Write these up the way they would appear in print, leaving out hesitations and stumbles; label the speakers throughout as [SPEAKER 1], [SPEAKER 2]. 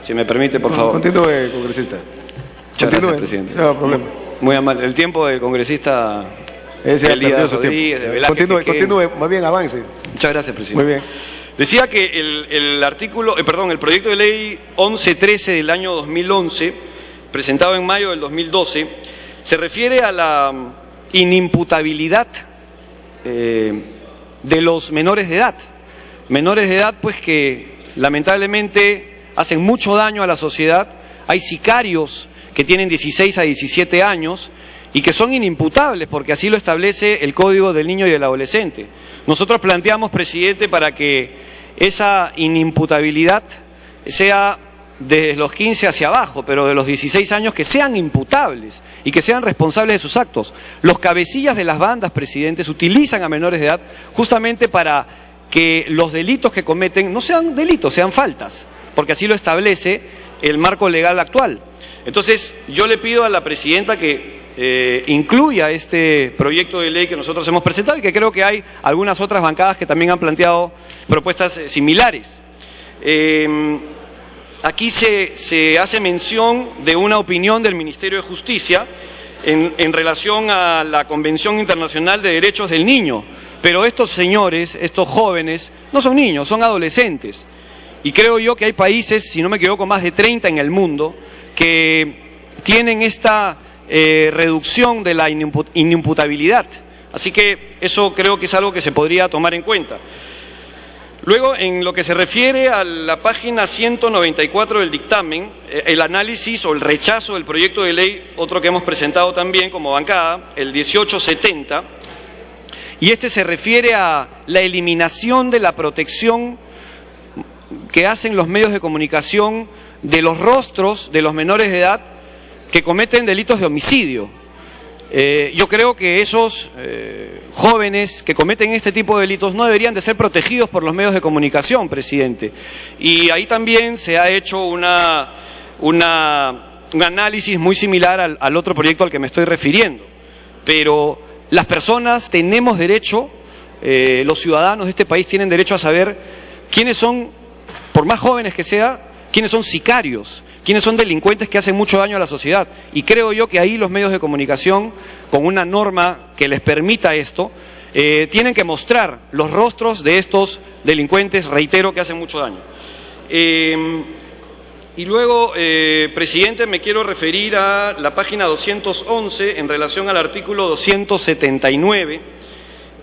[SPEAKER 1] si me permite, por favor.
[SPEAKER 2] Continúe, congresista.
[SPEAKER 1] Muchas gracias, presidente.
[SPEAKER 2] No hay problema.
[SPEAKER 1] Muy amable. El tiempo del congresista
[SPEAKER 2] Elías
[SPEAKER 1] Rodríguez, de Velázquez,
[SPEAKER 2] continúe, más bien avance.
[SPEAKER 1] Muchas gracias, presidente.
[SPEAKER 2] Muy bien.
[SPEAKER 1] Decía que el proyecto de ley 1113 del año 2011, presentado en mayo del 2012, se refiere a la inimputabilidad de los menores de edad. Menores de edad, pues, que lamentablemente hacen mucho daño a la sociedad. Hay sicarios que tienen 16 a 17 años y que son inimputables, porque así lo establece el Código del Niño y del Adolescente. Nosotros planteamos, presidente, para que esa inimputabilidad sea de los 15 hacia abajo, pero de los 16 años que sean imputables y que sean responsables de sus actos. Los cabecillas de las bandas, presidentes, utilizan a menores de edad justamente para que los delitos que cometen no sean delitos, sean faltas, porque así lo establece el marco legal actual. Entonces, yo le pido a la presidenta que incluya este proyecto de ley que nosotros hemos presentado y que creo que hay algunas otras bancadas que también han planteado propuestas similares. Aquí se hace mención de una opinión del Ministerio de Justicia en relación a la Convención Internacional de Derechos del Niño, pero estos señores, estos jóvenes, no son niños, son adolescentes. Y creo yo que hay países, si no me equivoco, más de 30 en el mundo, que tienen esta reducción de la inimputabilidad. Así que eso creo que es algo que se podría tomar en cuenta. Luego, en lo que se refiere a la página 194 del dictamen, el análisis o el rechazo del proyecto de ley, otro que hemos presentado también como bancada, el 1870, y este se refiere a la eliminación de la protección que hacen los medios de comunicación de los rostros de los menores de edad que cometen delitos de homicidio. Yo creo que esos jóvenes que cometen este tipo de delitos no deberían de ser protegidos por los medios de comunicación, presidente. Y ahí también se ha hecho un análisis muy similar al otro proyecto al que me estoy refiriendo. Pero las personas tenemos derecho, los ciudadanos de este país tienen derecho a saber quiénes son, por más jóvenes que sea, quiénes son sicarios, quiénes son delincuentes que hacen mucho daño a la sociedad. Y creo yo que ahí los medios de comunicación, con una norma que les permita esto, tienen que mostrar los rostros de estos delincuentes, reitero, que hacen mucho daño. Y luego, presidente, me quiero referir a la página 211 en relación al artículo 279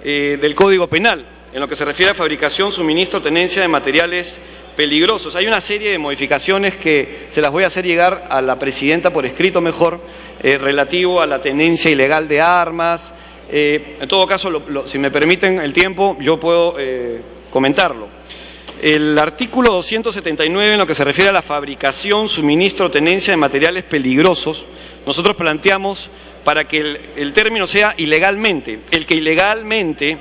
[SPEAKER 1] del Código Penal, en lo que se refiere a fabricación, suministro, tenencia de materiales peligrosos. Hay una serie de modificaciones que se las voy a hacer llegar a la presidenta por escrito mejor, relativo a la tenencia ilegal de armas. En todo caso, si me permiten el tiempo, yo puedo comentarlo. El artículo 279, en lo que se refiere a la fabricación, suministro, tenencia de materiales peligrosos, nosotros planteamos para que el término sea ilegalmente. El que ilegalmente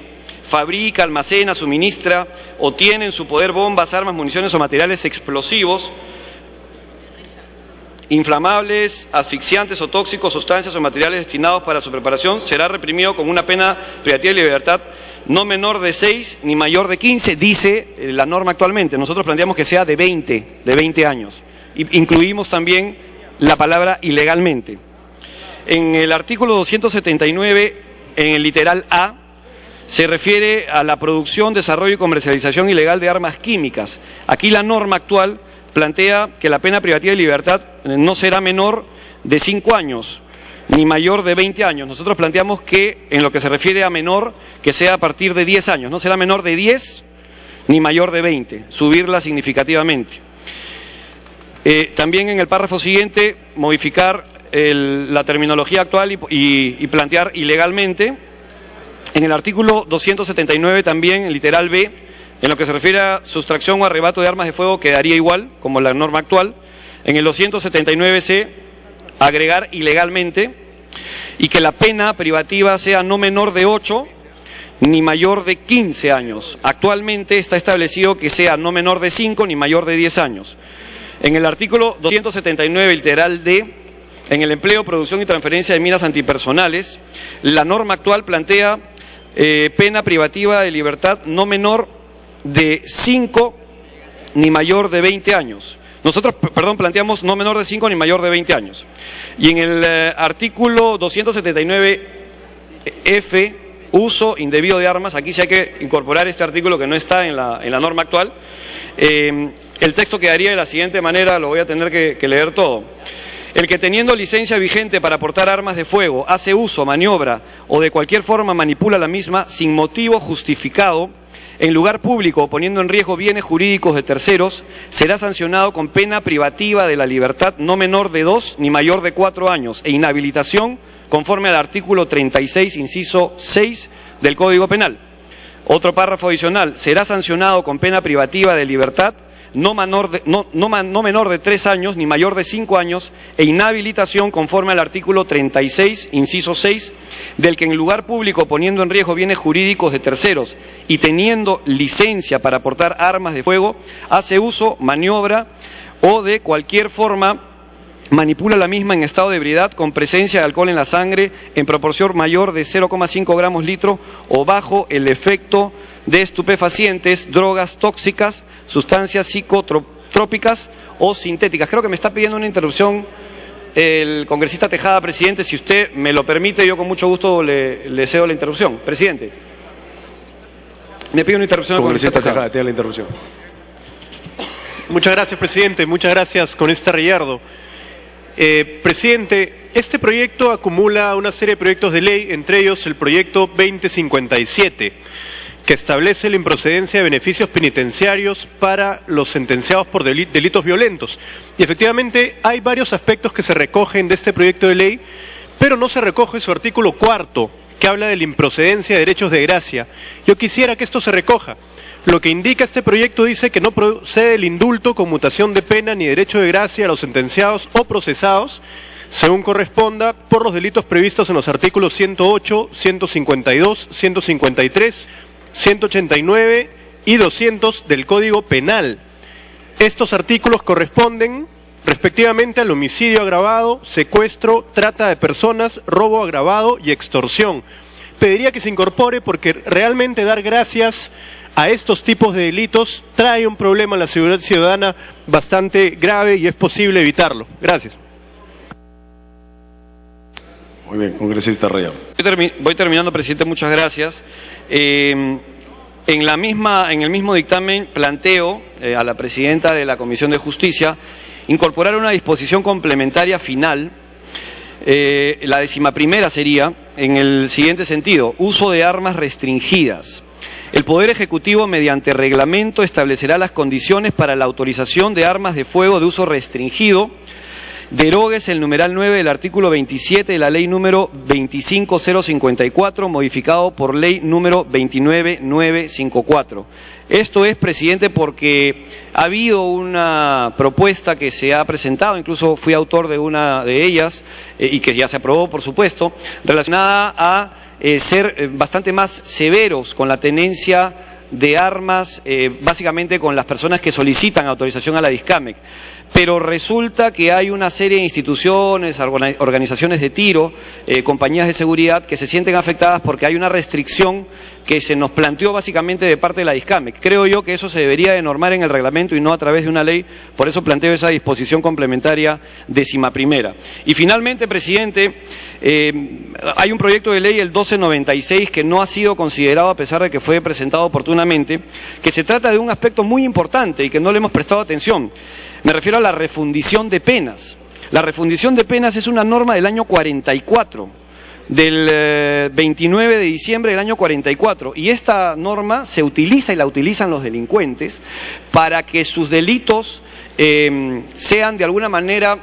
[SPEAKER 1] fabrica, almacena, suministra o tiene en su poder bombas, armas, municiones o materiales explosivos, inflamables, asfixiantes o tóxicos, sustancias o materiales destinados para su preparación, será reprimido con una pena privativa de libertad no menor de 6 ni mayor de 15, dice la norma actualmente. Nosotros planteamos que sea de 20 años. Incluimos también la palabra ilegalmente. En el artículo 279, en el literal A, se refiere a la producción, desarrollo y comercialización ilegal de armas químicas. Aquí la norma actual plantea que la pena privativa de libertad no será menor de 5 años, ni mayor de 20 años. Nosotros planteamos que, en lo que se refiere a menor, que sea a partir de 10 años. No será menor de 10 ni mayor de 20, subirla significativamente. También en el párrafo siguiente, modificar la terminología actual y plantear ilegalmente. En el artículo 279 también, el literal B, en lo que se refiere a sustracción o arrebato de armas de fuego, quedaría igual, como la norma actual. En el 279C, agregar ilegalmente, y que la pena privativa sea no menor de 8 ni mayor de 15 años. Actualmente está establecido que sea no menor de 5 ni mayor de 10 años. En el artículo 279, literal D, en el empleo, producción y transferencia de minas antipersonales, la norma actual plantea pena privativa de libertad no menor de 5 ni mayor de 20 años. Nosotros, perdón, planteamos no menor de 5 ni mayor de 20 años. Y en el artículo 279F, uso indebido de armas, aquí sí hay que incorporar este artículo que no está en la norma actual. El texto quedaría de la siguiente manera, lo voy a tener que leer todo. El que teniendo licencia vigente para portar armas de fuego, hace uso, maniobra o de cualquier forma manipula la misma sin motivo justificado en lugar público o poniendo en riesgo bienes jurídicos de terceros, será sancionado con pena privativa de la libertad no menor de 2 ni mayor de 4 años e inhabilitación conforme al artículo 36, inciso 6 del Código Penal. Otro párrafo adicional, será sancionado con pena privativa de libertad no menor de 3 años ni mayor de 5 años e inhabilitación conforme al artículo 36, inciso 6, del que en lugar público poniendo en riesgo bienes jurídicos de terceros y teniendo licencia para portar armas de fuego, hace uso, maniobra o de cualquier forma manipula la misma en estado de ebriedad con presencia de alcohol en la sangre en proporción mayor de 0,5 gramos litro o bajo el efecto de estupefacientes, drogas tóxicas, sustancias psicotrópicas o sintéticas. Creo que me está pidiendo una interrupción el congresista Tejada, presidente. Si usted me lo permite, yo con mucho gusto le cedo la interrupción. Presidente. Me pide una interrupción al congresista Tejada.
[SPEAKER 2] Tiene la interrupción.
[SPEAKER 3] Muchas gracias, presidente. Muchas gracias, congresista Reyardo. Presidente, este proyecto acumula una serie de proyectos de ley, entre ellos el proyecto 2057, que establece la improcedencia de beneficios penitenciarios para los sentenciados por delitos violentos. Y efectivamente hay varios aspectos que se recogen de este proyecto de ley, pero no se recoge su artículo 4, que habla de la improcedencia de derechos de gracia. Yo quisiera que esto se recoja. Lo que indica este proyecto dice que no procede el indulto, conmutación de pena ni derecho de gracia a los sentenciados o procesados, según corresponda, por los delitos previstos en los artículos 108, 152, 153, 189 y 200 del Código Penal. Estos artículos corresponden respectivamente al homicidio agravado, secuestro, trata de personas, robo agravado y extorsión. Pediría que se incorpore porque realmente dar gracias a estos tipos de delitos trae un problema en la seguridad ciudadana bastante grave y es posible evitarlo. Gracias.
[SPEAKER 2] Muy bien, congresista Reyardo.
[SPEAKER 1] Voy terminando, presidente, muchas gracias. En el mismo dictamen planteo a la presidenta de la Comisión de Justicia incorporar una disposición complementaria final, la 11ª sería, en el siguiente sentido: uso de armas restringidas. El Poder Ejecutivo, mediante reglamento, establecerá las condiciones para la autorización de armas de fuego de uso restringido. Derogues el numeral 9 del artículo 27 de la ley número 25054, modificado por ley número 29954. Esto es, presidente, porque ha habido una propuesta que se ha presentado, incluso fui autor de una de ellas, y que ya se aprobó, por supuesto, relacionada a ser bastante más severos con la tenencia de armas, básicamente con las personas que solicitan autorización a la DISCAMEC. Pero resulta que hay una serie de instituciones, organizaciones de tiro, compañías de seguridad que se sienten afectadas porque hay una restricción que se nos planteó básicamente de parte de la DISCAMEC. Creo yo que eso se debería de normar en el reglamento y no a través de una ley, por eso planteo esa disposición complementaria 11ª. Y finalmente, presidente, hay un proyecto de ley, el 1296, que no ha sido considerado a pesar de que fue presentado oportunamente, que se trata de un aspecto muy importante y que no le hemos prestado atención. Me refiero a la refundición de penas. La refundición de penas es una norma del año 44, del 29 de diciembre del año 44, y esta norma se utiliza y la utilizan los delincuentes para que sus delitos sean de alguna manera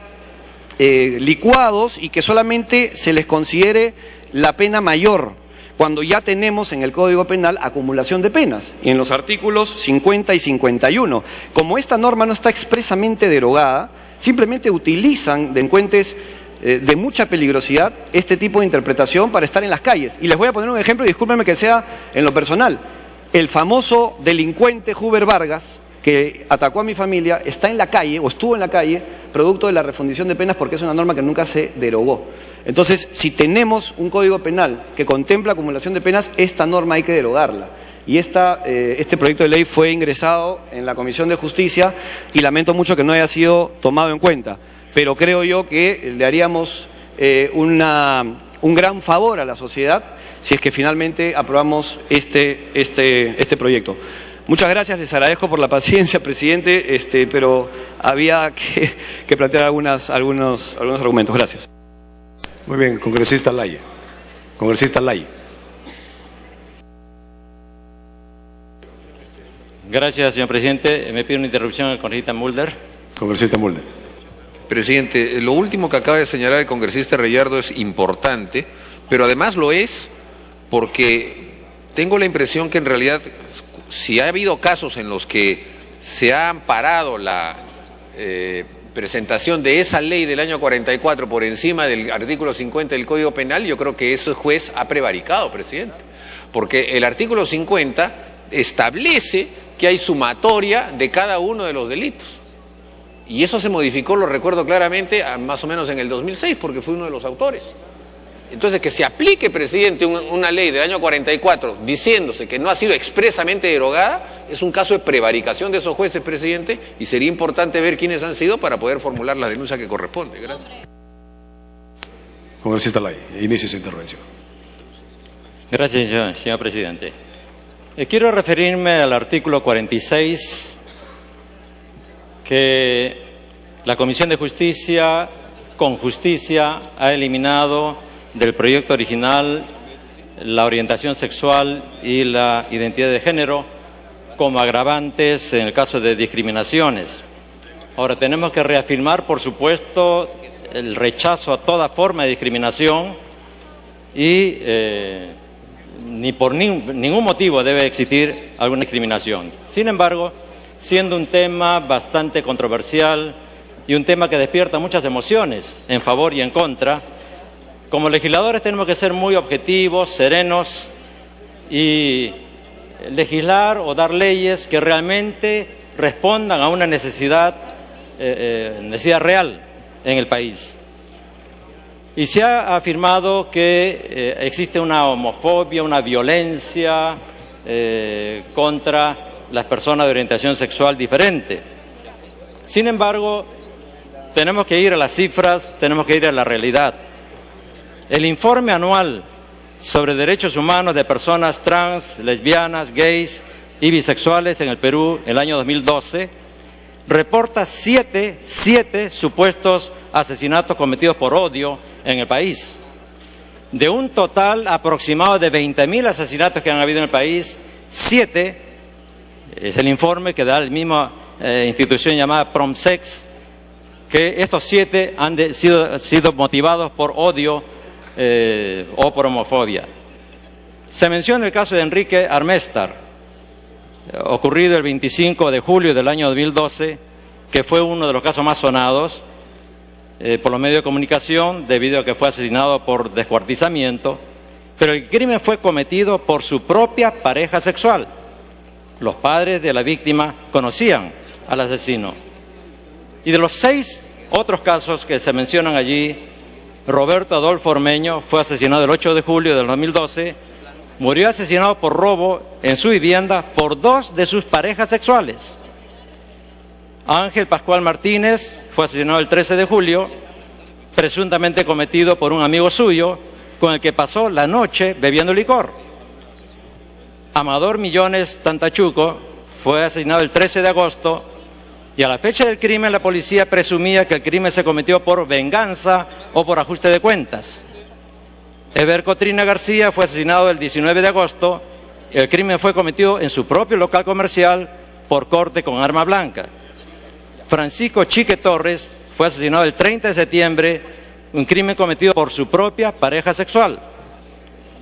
[SPEAKER 1] licuados y que solamente se les considere la pena mayor, cuando ya tenemos en el Código Penal acumulación de penas, y en los artículos 50 y 51. Como esta norma no está expresamente derogada, simplemente utilizan delincuentes de mucha peligrosidad este tipo de interpretación para estar en las calles. Y les voy a poner un ejemplo, y discúlpenme que sea en lo personal. El famoso delincuente Huber Vargas, que atacó a mi familia, está en la calle, o estuvo en la calle, producto de la refundición de penas, porque es una norma que nunca se derogó. Entonces, si tenemos un Código Penal que contempla acumulación de penas, esta norma hay que derogarla. Y este proyecto de ley fue ingresado en la Comisión de Justicia y lamento mucho que no haya sido tomado en cuenta. Pero creo yo que le haríamos un gran favor a la sociedad si es que finalmente aprobamos este proyecto. Muchas gracias, les agradezco por la paciencia, presidente, pero había que plantear algunos argumentos. Gracias.
[SPEAKER 2] Muy bien, congresista Laya. Congresista Laya.
[SPEAKER 4] Gracias, señor presidente. Me pide una interrupción al congresista Mulder.
[SPEAKER 2] Congresista Mulder.
[SPEAKER 5] Presidente, lo último que acaba de señalar el congresista Reyardo es importante, pero además lo es porque tengo la impresión que en realidad, si ha habido casos en los que se ha amparado la presentación de esa ley del año 44 por encima del artículo 50 del Código Penal, yo creo que ese juez ha prevaricado, presidente, porque el artículo 50 establece que hay sumatoria de cada uno de los delitos. Y eso se modificó, lo recuerdo claramente, más o menos en el 2006, porque fui uno de los autores. Entonces, que se aplique, presidente, una ley del año 44 diciéndose que no ha sido expresamente derogada, es un caso de prevaricación de esos jueces, presidente, y sería importante ver quiénes han sido para poder formular la denuncia que corresponde. Gracias.
[SPEAKER 2] Congresista Laya, inicie su intervención.
[SPEAKER 4] Gracias, señor presidente. Quiero referirme al artículo 46, que la Comisión de Justicia, con justicia, ha eliminado del proyecto original la orientación sexual y la identidad de género como agravantes en el caso de discriminaciones. Ahora, tenemos que reafirmar, por supuesto, el rechazo a toda forma de discriminación y ni por ningún motivo debe existir alguna discriminación. Sin embargo, siendo un tema bastante controversial y un tema que despierta muchas emociones en favor y en contra, como legisladores tenemos que ser muy objetivos, serenos y legislar o dar leyes que realmente respondan a una necesidad real en el país. Y se ha afirmado que existe una homofobia, una violencia contra las personas de orientación sexual diferente. Sin embargo, tenemos que ir a las cifras, tenemos que ir a la realidad. El informe anual sobre derechos humanos de personas trans, lesbianas, gays y bisexuales en el Perú, el año 2012, reporta siete supuestos asesinatos cometidos por odio en el país. De un total aproximado de 20.000 asesinatos que han habido en el país, 7, es el informe que da la misma institución llamada Promsex, que estos 7 han sido motivados por odio o por homofobia. Se menciona el caso de Enrique Armestar, ocurrido el 25 de julio del año 2012, que fue uno de los casos más sonados por los medios de comunicación debido a que fue asesinado por descuartizamiento, pero el crimen fue cometido por su propia pareja sexual. Los padres de la víctima conocían al asesino. Y de los 6 otros casos que se mencionan allí, Roberto Adolfo Ormeño fue asesinado el 8 de julio del 2012, murió asesinado por robo en su vivienda por 2 de sus parejas sexuales. Ángel Pascual Martínez fue asesinado el 13 de julio, presuntamente cometido por un amigo suyo con el que pasó la noche bebiendo licor. Amador Millones Tantachuco fue asesinado el 13 de agosto y a la fecha del crimen la policía presumía que el crimen se cometió por venganza o por ajuste de cuentas. Eber Cotrina García fue asesinado el 19 de agosto. El crimen fue cometido en su propio local comercial por corte con arma blanca. Francisco Chique Torres fue asesinado el 30 de septiembre, un crimen cometido por su propia pareja sexual.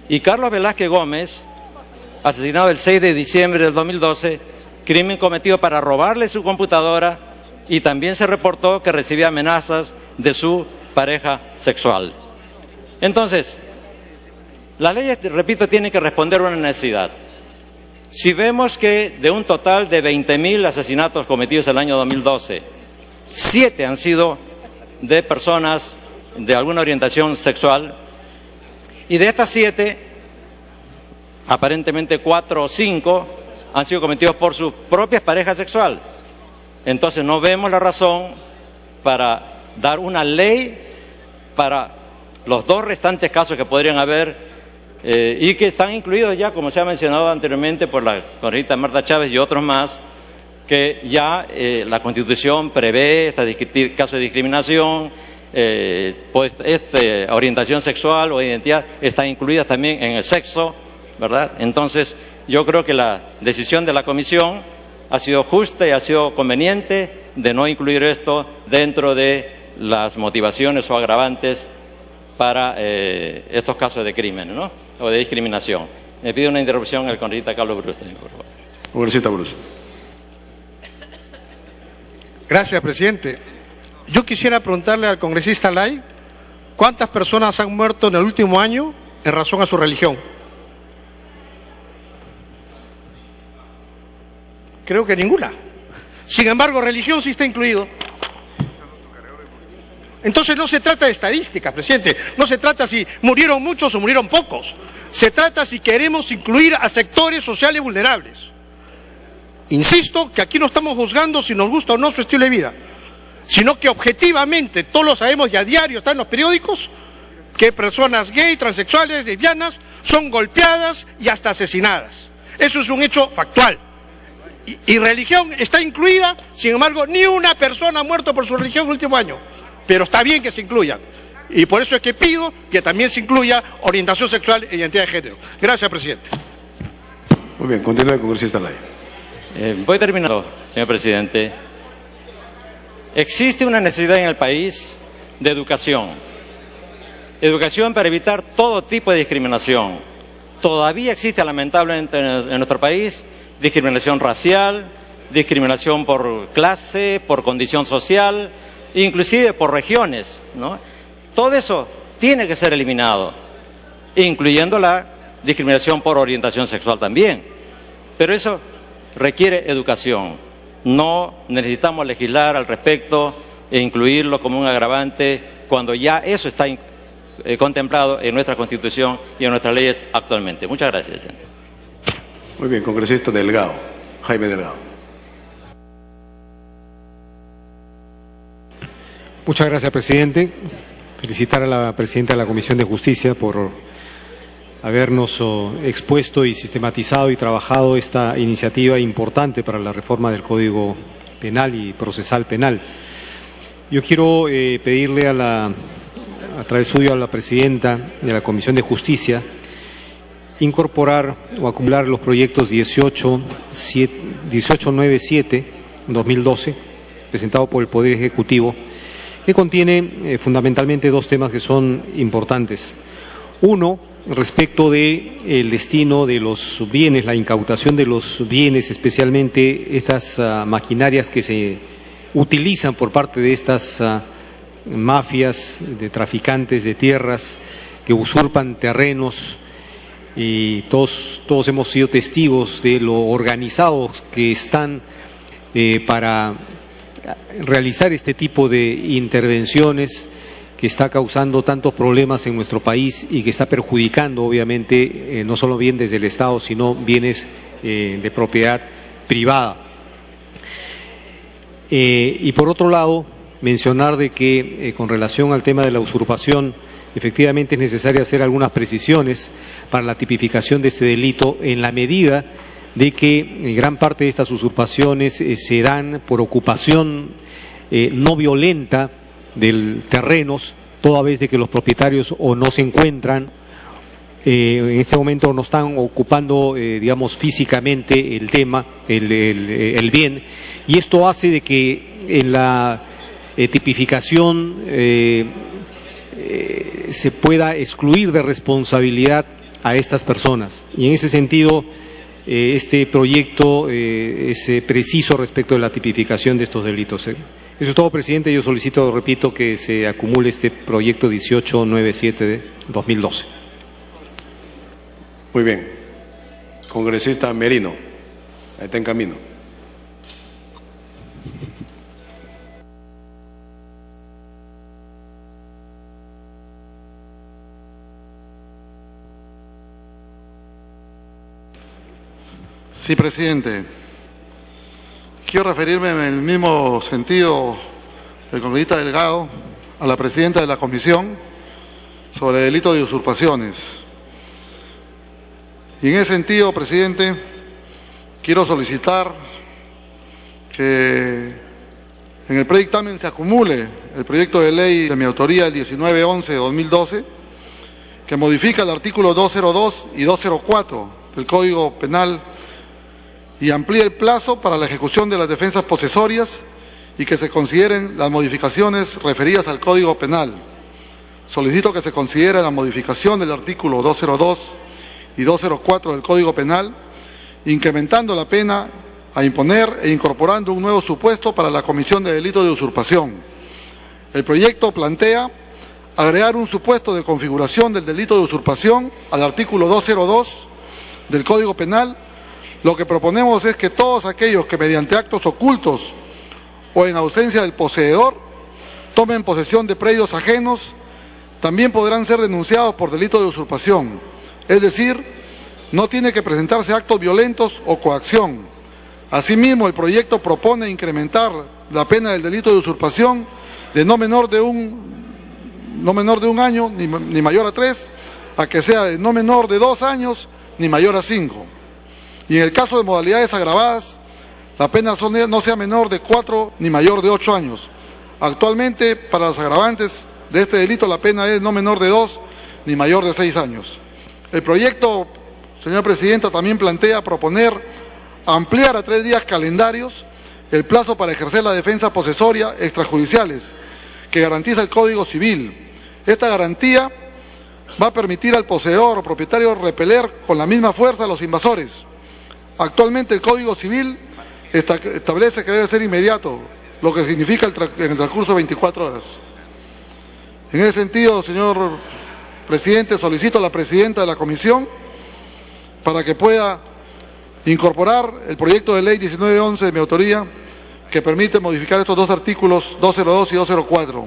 [SPEAKER 4] Y Carlos Velázquez Gómez, asesinado el 6 de diciembre del 2012, crimen cometido para robarle su computadora, y también se reportó que recibía amenazas de su pareja sexual. Entonces, las leyes, repito, tienen que responder a una necesidad. Si vemos que de un total de 20.000 asesinatos cometidos el año 2012, 7 han sido de personas de alguna orientación sexual, y de estas 7, aparentemente 4 o 5 han sido cometidos por sus propias parejas sexuales. Entonces no vemos la razón para dar una ley para los 2 restantes casos que podrían haber y que están incluidos ya, como se ha mencionado anteriormente por la congresista Marta Chávez y otros más, que ya la Constitución prevé este caso de discriminación, pues orientación sexual o identidad está incluida también en el sexo, ¿verdad? Entonces yo creo que la decisión de la Comisión ha sido justa y ha sido conveniente de no incluir esto dentro de las motivaciones o agravantes para estos casos de crimen, ¿no? O de discriminación. Me pide una interrupción el congresista Carlos Bruce, por favor.
[SPEAKER 2] Congresista Bruce.
[SPEAKER 6] Gracias, presidente. Yo quisiera preguntarle al congresista Lay cuántas personas han muerto en el último año en razón a su religión. Creo que ninguna. Sin embargo, religión sí está incluido. Entonces no se trata de estadísticas, presidente. No se trata si murieron muchos o murieron pocos. Se trata si queremos incluir a sectores sociales vulnerables. Insisto que aquí no estamos juzgando si nos gusta o no su estilo de vida, sino que objetivamente, todos lo sabemos y a diario está en los periódicos, que personas gay, transexuales, lesbianas son golpeadas y hasta asesinadas. Eso es un hecho factual. Y religión está incluida, sin embargo, ni una persona ha muerto por su religión en el último año. Pero está bien que se incluyan. Y por eso es que pido que también se incluya orientación sexual e identidad de género. Gracias, presidente.
[SPEAKER 2] Muy bien, continúe, congresista Lay.
[SPEAKER 4] Voy terminando, señor presidente. Existe una necesidad en el país de educación. Educación para evitar todo tipo de discriminación. Todavía existe, lamentablemente, en nuestro país discriminación racial, discriminación por clase, por condición social, inclusive por regiones, ¿no? Todo eso tiene que ser eliminado, incluyendo la discriminación por orientación sexual también. Pero eso requiere educación. No necesitamos legislar al respecto e incluirlo como un agravante cuando ya eso está contemplado en nuestra Constitución y en nuestras leyes actualmente. Muchas gracias, señor.
[SPEAKER 2] Muy bien, congresista Delgado, Jaime Delgado.
[SPEAKER 7] Muchas gracias, presidente. Felicitar a la presidenta de la Comisión de Justicia por habernos expuesto y sistematizado y trabajado esta iniciativa importante para la reforma del Código Penal y Procesal Penal. Yo quiero pedirle a través suyo a la presidenta de la Comisión de Justicia incorporar o acumular los proyectos 1897-2012, presentado por el Poder Ejecutivo, que contiene fundamentalmente 2 temas que son importantes. Uno, respecto de el destino de los bienes, la incautación de los bienes, especialmente estas maquinarias que se utilizan por parte de estas mafias de traficantes de tierras que usurpan terrenos, y todos hemos sido testigos de lo organizados que están para realizar este tipo de intervenciones, que está causando tantos problemas en nuestro país y que está perjudicando obviamente no solo bienes del Estado, sino bienes de propiedad privada. Y por otro lado, mencionar de que con relación al tema de la usurpación, efectivamente es necesario hacer algunas precisiones para la tipificación de este delito, en la medida de que gran parte de estas usurpaciones se dan por ocupación no violenta de terrenos, toda vez de que los propietarios o no se encuentran en este momento, no están ocupando digamos físicamente el tema, el bien, y esto hace de que en la tipificación se pueda excluir de responsabilidad a estas personas. Y en ese sentido, este proyecto es preciso respecto de la tipificación de estos delitos. Eso es todo, presidente. Yo solicito, repito, que se acumule este proyecto 1897 de 2012.
[SPEAKER 2] Muy bien. Congresista Merino, ahí está en camino.
[SPEAKER 8] Sí, presidente. Quiero referirme en el mismo sentido del congresista Delgado a la presidenta de la comisión sobre delito de usurpaciones. Y en ese sentido, presidente, quiero solicitar que en el predictamen se acumule el proyecto de ley de mi autoría, el 1911 de 2012, que modifica el artículo 202 y 204 del Código Penal y amplía el plazo para la ejecución de las defensas posesorias y que se consideren las modificaciones referidas al Código Penal. Solicito que se considere la modificación del artículo 202 y 204 del Código Penal, incrementando la pena a imponer e incorporando un nuevo supuesto para la comisión de delito de usurpación. El proyecto plantea agregar un supuesto de configuración del delito de usurpación al artículo 202 del Código Penal. Lo que proponemos es que todos aquellos que mediante actos ocultos o en ausencia del poseedor tomen posesión de predios ajenos, también podrán ser denunciados por delito de usurpación. Es decir, no tiene que presentarse actos violentos o coacción. Asimismo, el proyecto propone incrementar la pena del delito de usurpación de no menor de un año ni mayor a 3, a que sea de no menor de 2 años ni mayor a 5. Y en el caso de modalidades agravadas, la pena no sea menor de 4 ni mayor de 8 años. Actualmente, para las agravantes de este delito, la pena es no menor de 2 ni mayor de 6 años. El proyecto, señora presidenta, también plantea proponer ampliar a 3 días calendarios el plazo para ejercer la defensa posesoria extrajudiciales que garantiza el Código Civil. Esta garantía va a permitir al poseedor o propietario repeler con la misma fuerza a los invasores. Actualmente el Código Civil establece que debe ser inmediato, lo que significa en el transcurso de 24 horas. En ese sentido, señor presidente, solicito a la presidenta de la comisión para que pueda incorporar el proyecto de ley 1911 de mi autoría, que permite modificar estos 2 artículos, 202 y 204.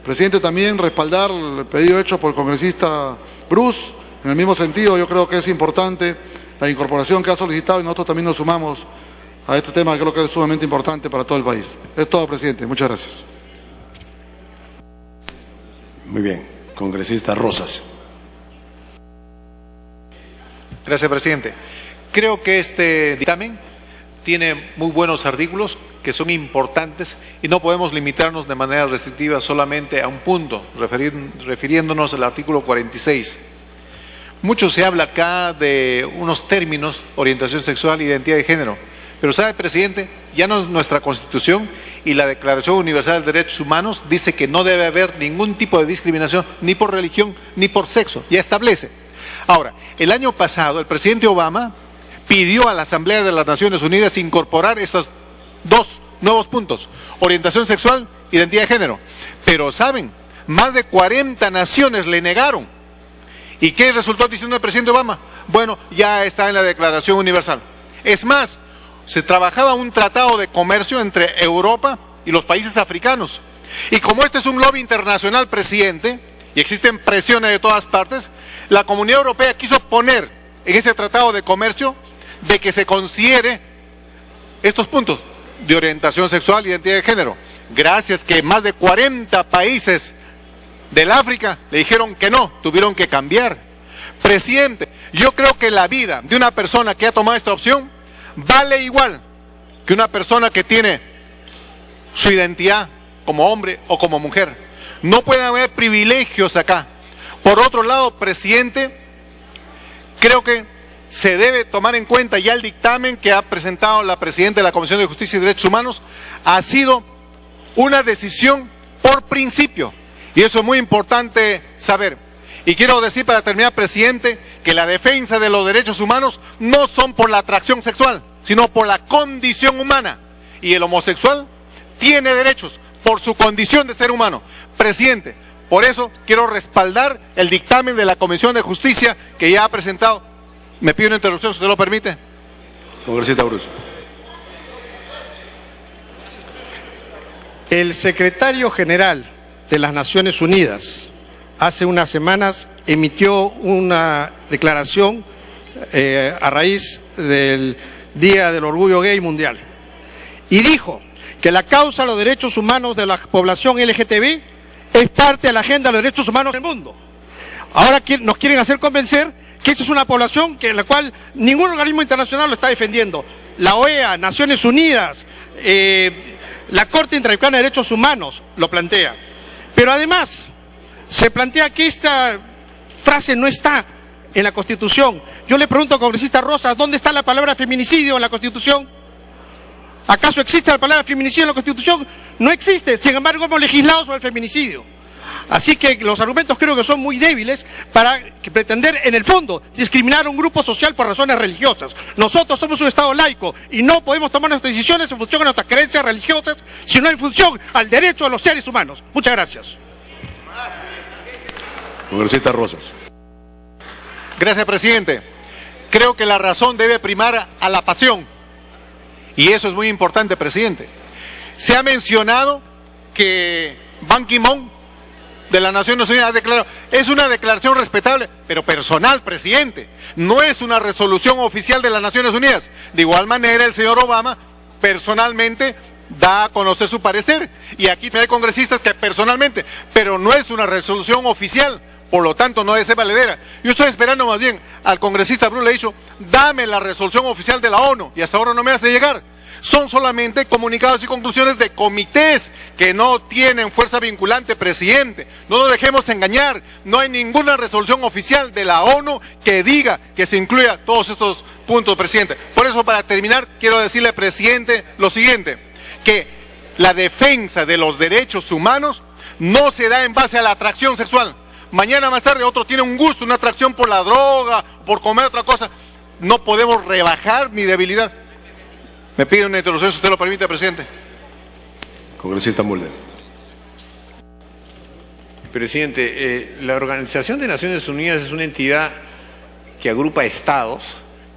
[SPEAKER 8] Presidente, también respaldar el pedido hecho por el congresista Bruce. En el mismo sentido, yo creo que es importante la incorporación que ha solicitado y nosotros también nos sumamos a este tema que creo que es sumamente importante para todo el país. Es todo, presidente. Muchas gracias.
[SPEAKER 2] Muy bien. Congresista Rosas.
[SPEAKER 9] Gracias, presidente. Creo que este dictamen tiene muy buenos artículos que son importantes y no podemos limitarnos de manera restrictiva solamente a un punto, refiriéndonos al artículo 46. Mucho se habla acá de unos términos, orientación sexual, identidad de género, pero ¿sabe, presidente? Ya nuestra Constitución y la Declaración Universal de Derechos Humanos dice que no debe haber ningún tipo de discriminación, ni por religión, ni por sexo, ya establece. Ahora, el año pasado el presidente Obama pidió a la Asamblea de las Naciones Unidas incorporar estos 2 nuevos puntos, orientación sexual, identidad de género. Pero, ¿saben? Más de 40 naciones le negaron. ¿Y qué resultó diciendo el presidente Obama? Bueno, ya está en la Declaración Universal. Es más, se trabajaba un tratado de comercio entre Europa y los países africanos. Y como este es un lobby internacional, presidente, y existen presiones de todas partes, la Comunidad Europea quiso poner en ese tratado de comercio de que se considere estos puntos de orientación sexual y identidad de género. Gracias que más de 40 países del África le dijeron que no, tuvieron que cambiar. Presidente, yo creo que la vida de una persona que ha tomado esta opción vale igual que una persona que tiene su identidad como hombre o como mujer. No puede haber privilegios acá. Por otro lado, presidente, creo que se debe tomar en cuenta ya el dictamen que ha presentado la presidenta de la Comisión de Justicia y Derechos Humanos. Ha sido una decisión por principio. Y eso es muy importante saber. Y quiero decir para terminar, presidente, que la defensa de los derechos humanos no son por la atracción sexual, sino por la condición humana. Y el homosexual tiene derechos por su condición de ser humano. Presidente, por eso quiero respaldar el dictamen de la Comisión de Justicia que ya ha presentado. Me pido una interrupción, si usted lo permite.
[SPEAKER 2] Congresista Bruce.
[SPEAKER 6] El secretario general de las Naciones Unidas hace unas semanas emitió una declaración a raíz del Día del Orgullo Gay Mundial. Y dijo que la causa de los derechos humanos de la población LGTB es parte de la agenda de los derechos humanos del mundo. Ahora nos quieren hacer convencer que esa es una población en la cual ningún organismo internacional lo está defendiendo. La OEA, Naciones Unidas, la Corte Interamericana de Derechos Humanos lo plantea. Pero además se plantea que esta frase no está en la Constitución. Yo le pregunto al congresista Rosas, ¿dónde está la palabra feminicidio en la Constitución? ¿Acaso existe la palabra feminicidio en la Constitución? No existe, sin embargo hemos legislado sobre el feminicidio. Así que los argumentos creo que son muy débiles para pretender en el fondo discriminar a un grupo social por razones religiosas. Nosotros somos un Estado laico y no podemos tomar nuestras decisiones en función de nuestras creencias religiosas, sino en función al derecho de los seres humanos. Muchas gracias.
[SPEAKER 2] Congresista Rosas.
[SPEAKER 9] Gracias, presidente. Creo que la razón debe primar a la pasión. Y eso es muy importante, presidente. Se ha mencionado que Ban Ki-moon de las Naciones Unidas ha declarado, es una declaración respetable, pero personal, presidente. No es una resolución oficial de las Naciones Unidas. De igual manera, el señor Obama personalmente da a conocer su parecer. Y aquí hay congresistas que personalmente, pero no es una resolución oficial. Por lo tanto, no debe ser valedera. Yo estoy esperando más bien al congresista Bruno, le he dicho, dame la resolución oficial de la ONU, y hasta ahora no me hace llegar. Son solamente comunicados y conclusiones de comités que no tienen fuerza vinculante, presidente. No nos dejemos engañar. No hay ninguna resolución oficial de la ONU que diga que se incluya todos estos puntos, presidente. Por eso, para terminar, quiero decirle, presidente, lo siguiente, que la defensa de los derechos humanos no se da en base a la atracción sexual. Mañana más tarde otro tiene un gusto, una atracción por la droga, por comer otra cosa. No podemos rebajar ni debilitar. Me pide una interrupción, si usted lo permite, presidente.
[SPEAKER 2] Congresista Mulder.
[SPEAKER 5] Presidente, la Organización de Naciones Unidas es una entidad que agrupa estados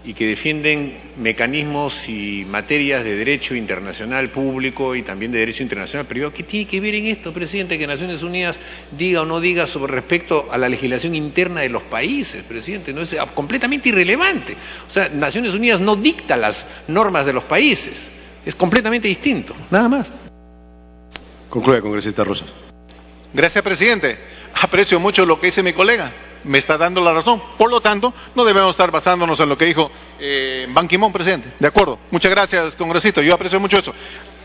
[SPEAKER 5] y que defienden mecanismos y materias de derecho internacional público y también de derecho internacional privado. ¿Qué tiene que ver en esto, presidente, que Naciones Unidas diga o no diga sobre respecto a la legislación interna de los países, presidente? No es completamente irrelevante. O sea, Naciones Unidas no dicta las normas de los países. Es completamente distinto, nada más.
[SPEAKER 2] Concluye, congresista Rosas.
[SPEAKER 9] Gracias, presidente. Aprecio mucho lo que dice mi colega. Me está dando la razón. Por lo tanto, no debemos estar basándonos en lo que dijo Ban Ki-moon, presidente. De acuerdo. Muchas gracias, congresista. Yo aprecio mucho eso.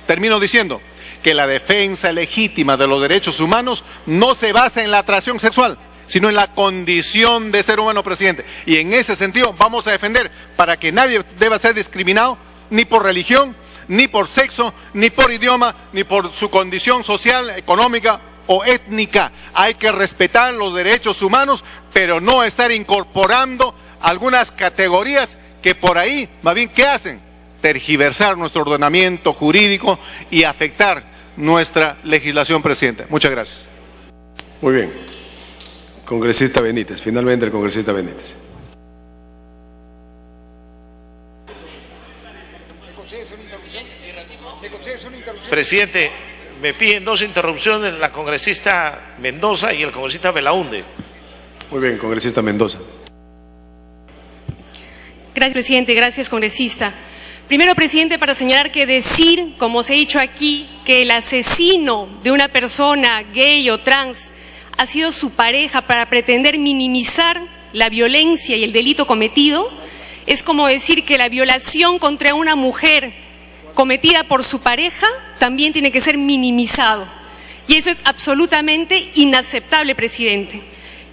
[SPEAKER 9] Termino diciendo que la defensa legítima de los derechos humanos no se basa en la atracción sexual, sino en la condición de ser humano, presidente. Y en ese sentido vamos a defender para que nadie deba ser discriminado, ni por religión, ni por sexo, ni por idioma, ni por su condición social, económica o étnica. Hay que respetar los derechos humanos, pero no estar incorporando algunas categorías que por ahí, más bien, ¿qué hacen? Tergiversar nuestro ordenamiento jurídico y afectar nuestra legislación, presidente. Muchas gracias.
[SPEAKER 2] Muy bien. Congresista Benítez, finalmente el congresista Benítez.
[SPEAKER 10] Presidente, me piden dos interrupciones, la congresista Mendoza y el congresista Belaunde.
[SPEAKER 2] Muy bien, congresista Mendoza.
[SPEAKER 11] Gracias, presidente. Gracias, congresista. Primero, presidente, para señalar que decir, como se ha dicho aquí, que el asesino de una persona gay o trans ha sido su pareja para pretender minimizar la violencia y el delito cometido, es como decir que la violación contra una mujer cometida por su pareja también tiene que ser minimizado. Y eso es absolutamente inaceptable, presidente.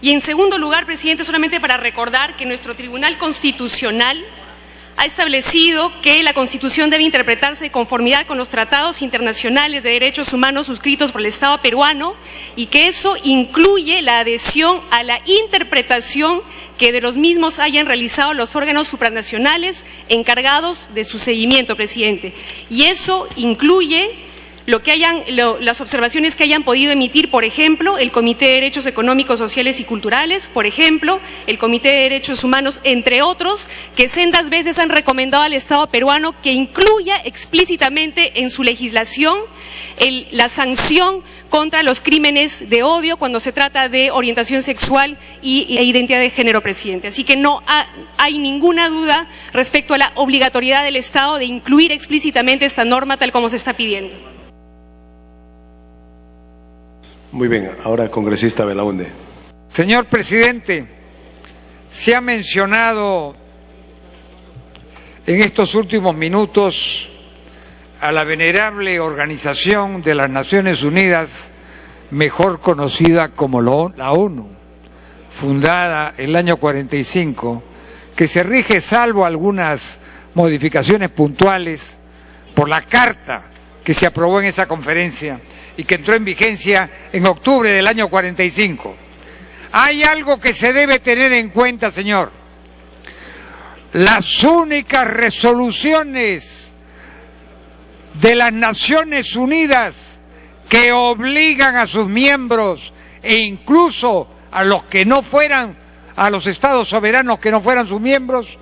[SPEAKER 11] Y en segundo lugar, presidente, solamente para recordar que nuestro Tribunal Constitucional ha establecido que la Constitución debe interpretarse de conformidad con los tratados internacionales de derechos humanos suscritos por el Estado peruano y que eso incluye la adhesión a la interpretación que de los mismos hayan realizado los órganos supranacionales encargados de su seguimiento, presidente. Y eso incluye las observaciones que hayan podido emitir, por ejemplo, el Comité de Derechos Económicos, Sociales y Culturales, por ejemplo, el Comité de Derechos Humanos, entre otros, que sendas veces han recomendado al Estado peruano que incluya explícitamente en su legislación la sanción contra los crímenes de odio cuando se trata de orientación sexual e identidad de género, presidente. Así que no hay ninguna duda respecto a la obligatoriedad del Estado de incluir explícitamente esta norma tal como se está pidiendo.
[SPEAKER 2] Muy bien, ahora congresista Belaunde.
[SPEAKER 12] Señor presidente, se ha mencionado en estos últimos minutos a la venerable Organización de las Naciones Unidas, mejor conocida como la ONU, fundada en el año 45, que se rige, salvo algunas modificaciones puntuales, por la carta que se aprobó en esa conferencia y que entró en vigencia en octubre del año 45. Hay algo que se debe tener en cuenta, señor. Las únicas resoluciones de las Naciones Unidas que obligan a sus miembros e incluso a los que no fueran, a los estados soberanos que no fueran sus miembros,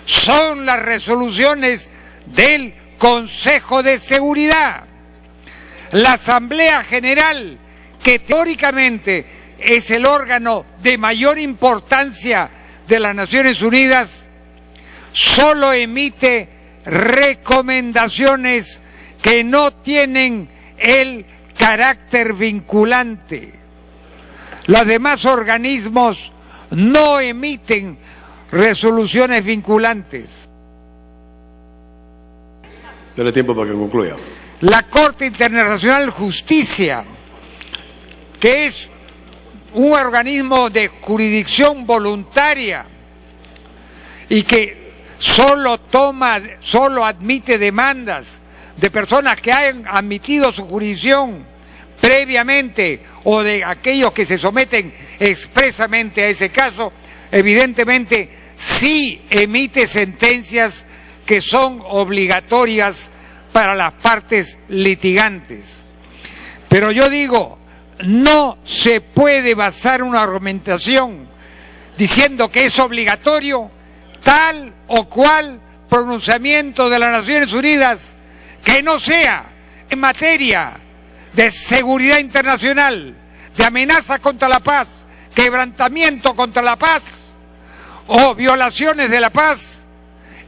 [SPEAKER 12] son las resoluciones del Consejo de Seguridad. La Asamblea General, que teóricamente es el órgano de mayor importancia de las Naciones Unidas, solo emite recomendaciones que no tienen el carácter vinculante. Los demás organismos no emiten resoluciones vinculantes.
[SPEAKER 2] Dale tiempo para que concluya.
[SPEAKER 12] La Corte Internacional de Justicia, que es un organismo de jurisdicción voluntaria y que solo admite demandas de personas que hayan admitido su jurisdicción previamente o de aquellos que se someten expresamente a ese caso, evidentemente sí emite sentencias que son obligatorias para las partes litigantes. Pero yo digo, no se puede basar una argumentación diciendo que es obligatorio tal o cual pronunciamiento de las Naciones Unidas que no sea en materia de seguridad internacional, de amenaza contra la paz, quebrantamiento contra la paz o violaciones de la paz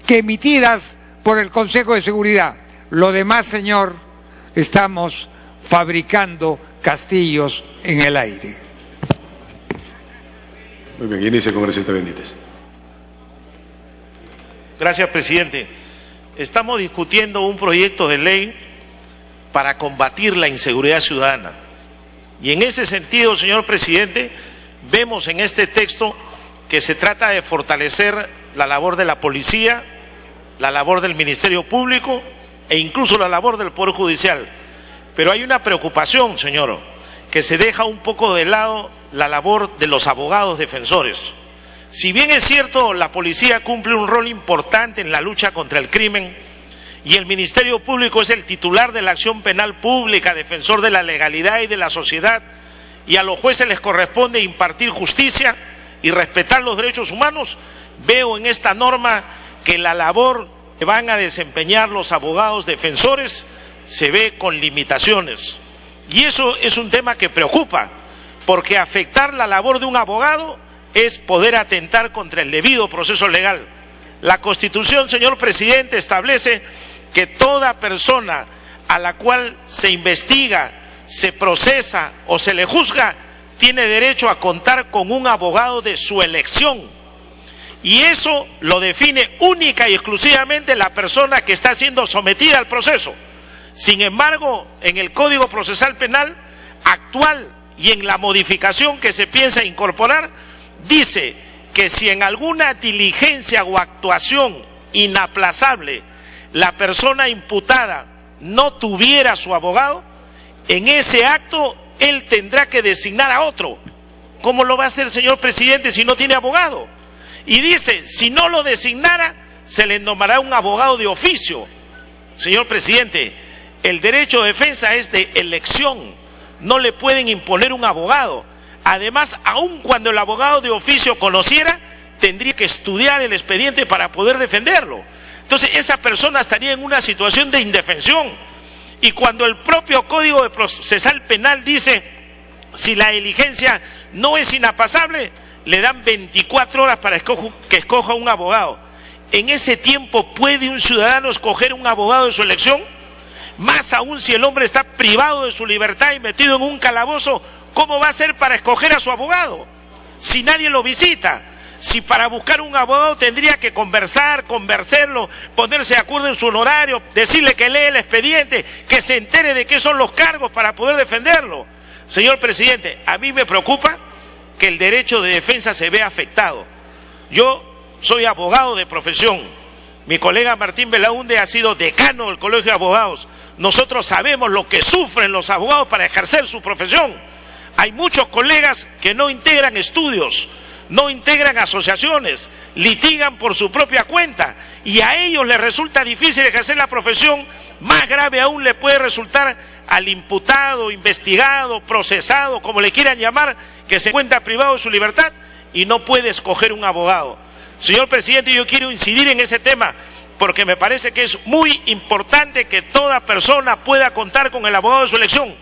[SPEAKER 12] que emitidas por el Consejo de Seguridad. Lo demás, señor, estamos fabricando castillos en el aire.
[SPEAKER 2] Muy bien, inicia, congresista Benítez.
[SPEAKER 10] Gracias, presidente. Estamos discutiendo un proyecto de ley para combatir la inseguridad ciudadana. Y en ese sentido, señor presidente, vemos en este texto que se trata de fortalecer la labor de la policía, la labor del Ministerio Público e incluso la labor del Poder Judicial. Pero hay una preocupación, señor, que se deja un poco de lado la labor de los abogados defensores. Si bien es cierto, la policía cumple un rol importante en la lucha contra el crimen y el Ministerio Público es el titular de la acción penal pública, defensor de la legalidad y de la sociedad, y a los jueces les corresponde impartir justicia y respetar los derechos humanos, veo en esta norma que la labor que van a desempeñar los abogados defensores se ve con limitaciones. Y eso es un tema que preocupa, porque afectar la labor de un abogado es poder atentar contra el debido proceso legal. La Constitución, señor presidente, establece que toda persona a la cual se investiga, se procesa o se le juzga, tiene derecho a contar con un abogado de su elección. Y eso lo define única y exclusivamente la persona que está siendo sometida al proceso. Sin embargo, en el Código Procesal Penal actual y en la modificación que se piensa incorporar, dice que si en alguna diligencia o actuación inaplazable la persona imputada no tuviera su abogado, en ese acto él tendrá que designar a otro. ¿Cómo lo va a hacer, señor presidente, si no tiene abogado? Y dice, si no lo designara, se le nombrará un abogado de oficio. Señor presidente, El derecho de defensa es de elección, no le pueden imponer un abogado. Además, aun cuando el abogado de oficio conociera, tendría que estudiar el expediente para poder defenderlo. Entonces, esa persona estaría en una situación de indefensión. Y cuando el propio Código Procesal Penal dice, si la diligencia no es inapasable, le dan 24 horas para que escoja un abogado. En ese tiempo, ¿puede un ciudadano escoger un abogado de su elección? Más aún si el hombre está privado de su libertad y metido en un calabozo, ¿cómo va a hacer para escoger a su abogado? Si nadie lo visita. Si para buscar un abogado tendría que conversarlo, ponerse de acuerdo en su honorario, decirle que lee el expediente, que se entere de qué son los cargos para poder defenderlo. Señor presidente, a mí me preocupa que el derecho de defensa se vea afectado. Yo soy abogado de profesión. Mi colega Martín Belaúnde ha sido decano del Colegio de Abogados. Nosotros sabemos lo que sufren los abogados para ejercer su profesión. Hay muchos colegas que no integran estudios, no integran asociaciones, litigan por su propia cuenta y a ellos les resulta difícil ejercer la profesión. Más grave aún le puede resultar al imputado, investigado, procesado, como le quieran llamar, que se encuentra privado de su libertad y no puede escoger un abogado. Señor presidente, yo quiero incidir en ese tema porque me parece que es muy importante que toda persona pueda contar con el abogado de su elección.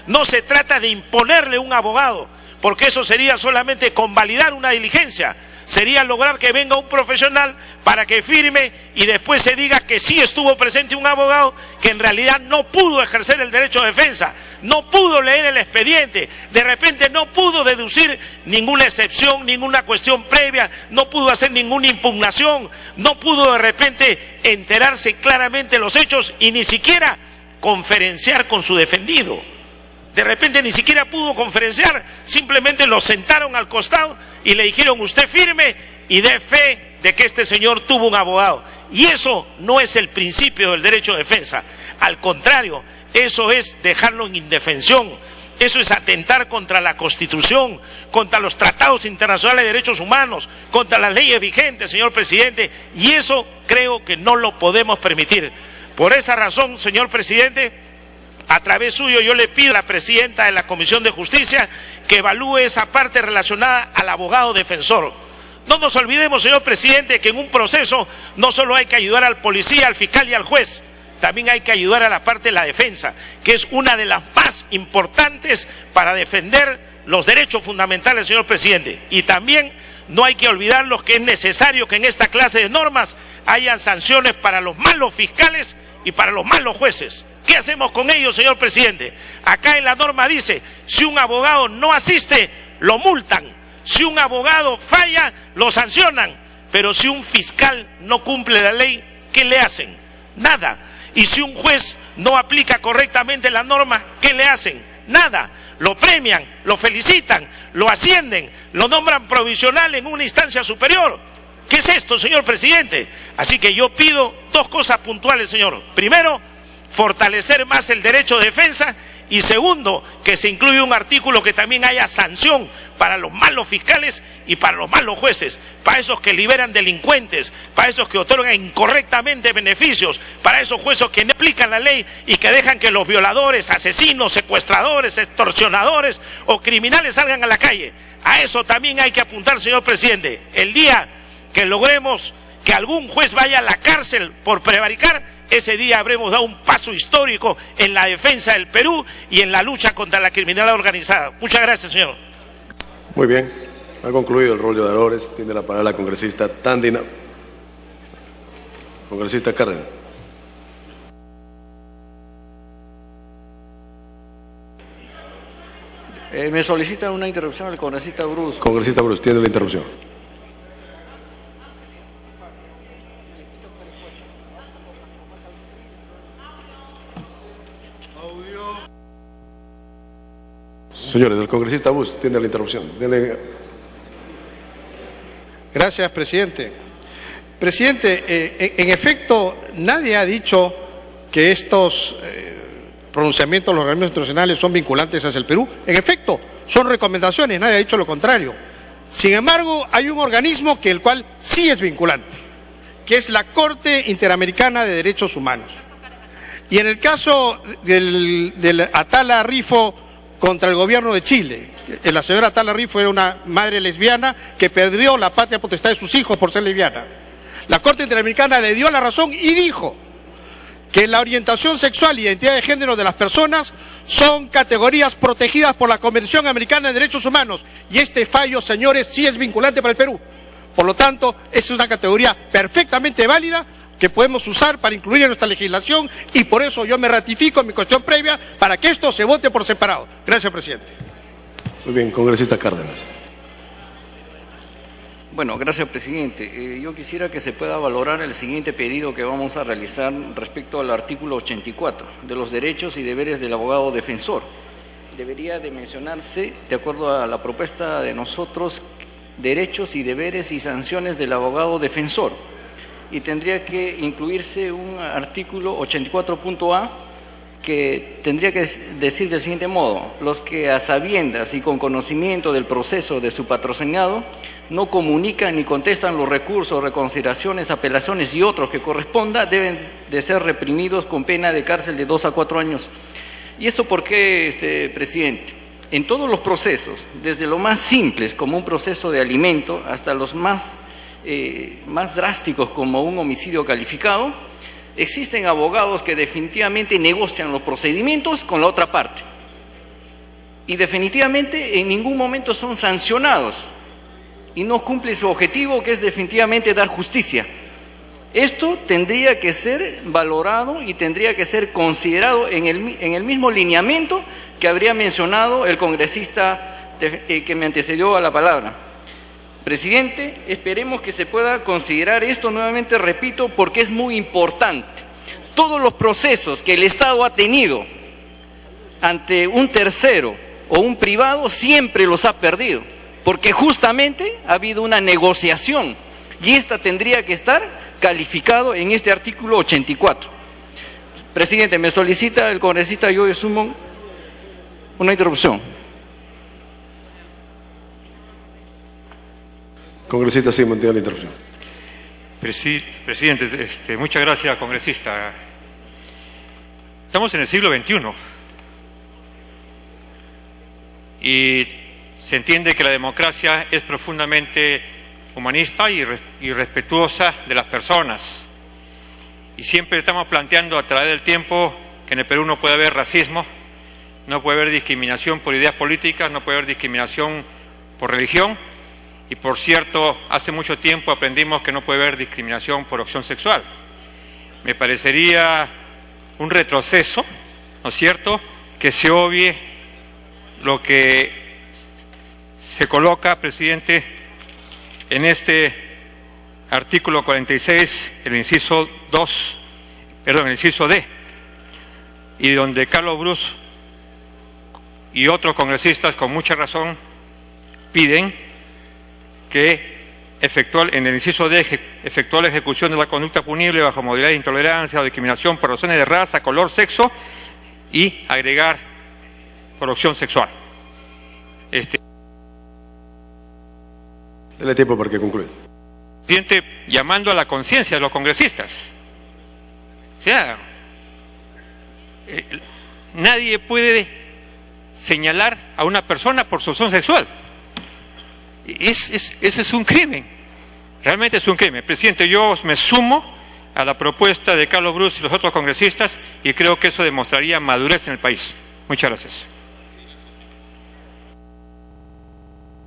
[SPEAKER 10] No se trata de imponerle un abogado, porque eso sería solamente convalidar una diligencia. Sería lograr que venga un profesional para que firme y después se diga que sí estuvo presente un abogado que en realidad no pudo ejercer el derecho de defensa, no pudo leer el expediente, de repente no pudo deducir ninguna excepción, ninguna cuestión previa, no pudo hacer ninguna impugnación, no pudo de repente enterarse claramente de los hechos y ni siquiera conferenciar con su defendido. De repente ni siquiera pudo conferenciar, simplemente lo sentaron al costado y le dijeron usted firme y dé fe de que este señor tuvo un abogado. Y eso no es el principio del derecho de defensa, al contrario, eso es dejarlo en indefensión, eso es atentar contra la Constitución, contra los tratados internacionales de derechos humanos, contra las leyes vigentes, señor presidente, y eso creo que no lo podemos permitir. Por esa razón, señor presidente, a través suyo yo le pido a la presidenta de la Comisión de Justicia que evalúe esa parte relacionada al abogado defensor. No nos olvidemos, señor presidente, que en un proceso no solo hay que ayudar al policía, al fiscal y al juez, también hay que ayudar a la parte de la defensa, que es una de las más importantes para defender los derechos fundamentales, señor presidente. Y también no hay que olvidarlos que es necesario que en esta clase de normas hayan sanciones para los malos fiscales y para los malos jueces. ¿Qué hacemos con ellos, señor presidente? Acá en la norma dice, si un abogado no asiste, lo multan. Si un abogado falla, lo sancionan. Pero si un fiscal no cumple la ley, ¿qué le hacen? Nada. Y si un juez no aplica correctamente la norma, ¿qué le hacen? Nada. Lo premian, lo felicitan, lo ascienden, lo nombran provisional en una instancia superior. ¿Qué es esto, señor presidente? Así que yo pido dos cosas puntuales, señor. Primero, fortalecer más el derecho de defensa y segundo, que se incluya un artículo que también haya sanción para los malos fiscales y para los malos jueces, para esos que liberan delincuentes, para esos que otorgan incorrectamente beneficios, para esos jueces que no aplican la ley y que dejan que los violadores, asesinos, secuestradores, extorsionadores o criminales salgan a la calle. A eso también hay que apuntar, señor presidente. El día que logremos que algún juez vaya a la cárcel por prevaricar, ese día habremos dado un paso histórico en la defensa del Perú y en la lucha contra la criminalidad organizada. Muchas gracias, señor.
[SPEAKER 2] Muy bien. Ha concluido el rol de oradores. Tiene la palabra la congresista Tandina. Congresista Cárdenas.
[SPEAKER 13] Me solicitan una interrupción al congresista Bruce.
[SPEAKER 2] Congresista Bruce, tiene la interrupción. Señores, el congresista Bruce tiene la interrupción.
[SPEAKER 6] Gracias, presidente. Presidente, en efecto, nadie ha dicho que estos pronunciamientos de los organismos internacionales son vinculantes hacia el Perú. En efecto, son recomendaciones, nadie ha dicho lo contrario. Sin embargo, hay un organismo que el cual sí es vinculante, que es la Corte Interamericana de Derechos Humanos. Y en el caso del Atala Rifo contra el gobierno de Chile, la señora Atala Rifo era una madre lesbiana que perdió la patria potestad de sus hijos por ser lesbiana. La Corte Interamericana le dio la razón y dijo que la orientación sexual y identidad de género de las personas son categorías protegidas por la Convención Americana de Derechos Humanos. Y este fallo, señores, sí es vinculante para el Perú. Por lo tanto, es una categoría perfectamente válida que podemos usar para incluir en nuestra legislación, y por eso yo me ratifico en mi cuestión previa para que esto se vote por separado. Gracias, presidente.
[SPEAKER 2] Muy bien, congresista Cárdenas.
[SPEAKER 13] Bueno, gracias, presidente. Yo quisiera que se pueda valorar el siguiente pedido que vamos a realizar respecto al artículo 84 de los derechos y deberes del abogado defensor. Debería de mencionarse, de acuerdo a la propuesta de nosotros, derechos y deberes y sanciones del abogado defensor. Y tendría que incluirse un artículo 84.a que tendría que decir del siguiente modo: los que a sabiendas y con conocimiento del proceso de su patrocinado no comunican ni contestan los recursos, reconsideraciones, apelaciones y otros que corresponda, deben de ser reprimidos con pena de cárcel de 2 a 4 años. ¿Y esto por qué, presidente? En todos los procesos, desde lo más simples como un proceso de alimento hasta los más drásticos como un homicidio calificado, existen abogados que definitivamente negocian los procedimientos con la otra parte y definitivamente en ningún momento son sancionados y no cumplen su objetivo, que es definitivamente dar justicia. Esto tendría que ser valorado y tendría que ser considerado en el mismo lineamiento que habría mencionado el congresista que me antecedió a la palabra. Presidente, esperemos que se pueda considerar esto, nuevamente repito, porque es muy importante. Todos los procesos que el Estado ha tenido ante un tercero o un privado siempre los ha perdido, porque justamente ha habido una negociación y esta tendría que estar calificado en este artículo 84. Presidente, me solicita el congresista Joe Sumon una interrupción.
[SPEAKER 2] Congresista Simón, tiene la interrupción.
[SPEAKER 14] Presidente, muchas gracias, congresista. Estamos en el siglo XXI y se entiende que la democracia es profundamente humanista y respetuosa de las personas. Y siempre estamos planteando a través del tiempo que en el Perú no puede haber racismo, no puede haber discriminación por ideas políticas, no puede haber discriminación por religión. Y por cierto, hace mucho tiempo aprendimos que no puede haber discriminación por opción sexual. Me parecería un retroceso, ¿no es cierto?, que se obvie lo que se coloca, presidente, en este artículo 46, el inciso D, y donde Carlos Bruce y otros congresistas con mucha razón piden que en el inciso D, efectuar la ejecución de la conducta punible bajo modalidad de intolerancia o discriminación por razones de raza, color, sexo, y agregar por opción sexual.
[SPEAKER 2] Dale tiempo para que concluya.
[SPEAKER 14] Presidente, llamando a la conciencia de los congresistas. O sea, nadie puede señalar a una persona por su opción sexual. Ese es un crimen, realmente es un crimen. Presidente, yo me sumo a la propuesta de Carlos Bruce y los otros congresistas y creo que eso demostraría madurez en el país. Muchas gracias.